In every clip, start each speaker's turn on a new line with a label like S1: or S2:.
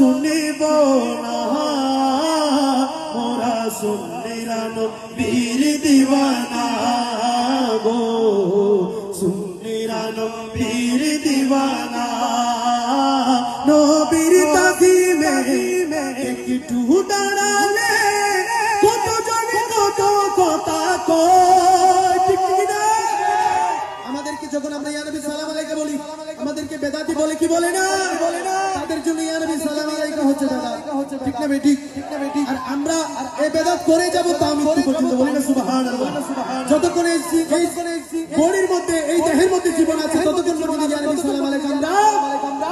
S1: শুনিব না মোরা সুন্নিরা নবীর দিওয়ানা গো সুন্নিরা নবীর দিওয়ানা নবীর তাজিমে একটু দাঁড়ালে কত জনে কত কথা কয় ঠিক না আমাদেরকে যখন আমরা ইয়া নবী সালাম আলাইকা বলি আমাদেরকে বেদাতি বলে কি বলে না তাদের জন্য ইয়া নবী সালাম আলাইকা হচ্ছে বেদাত ঠিক না বেটি আর আমরা এই বেদাত করে যাব তা মৃত্যু পর্যন্ত বলি না সুবহানাল্লাহ যতক্ষণ এই বডির মধ্যে এই দেহের মধ্যে জীবন আছে ততক্ষণ পর্যন্ত ইয়া নবী সালাম আলাইকা আমরা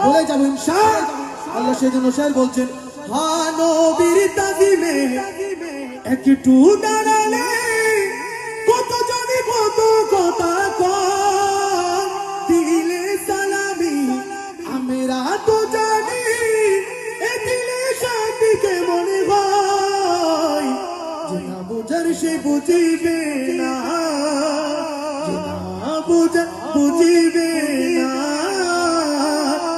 S1: বলে যাব ইনশাআল্লাহ আল্লাহ সেজন্য শায়র বলছেন হা নবীর তাজিমে একটু দাঁড়ালে কত জনে কত কথা কয় দিলে সালামি আমরা তো জানি এ দিলে শান্তি কেমন হয় যে না বুঝার সে বুঝিবে না যে না বুঝার বুঝিবে না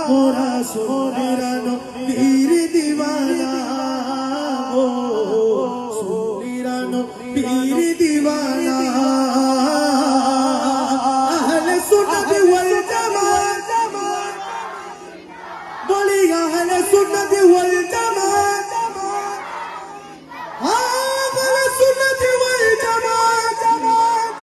S1: মোরা সুন্নিরা নবীর দিওয়ানা ও সুন্নিরা নবীর দিওয়ানা আহলে সুন্নাত ওয়াল জামাত বলি আহলে সুন্নাত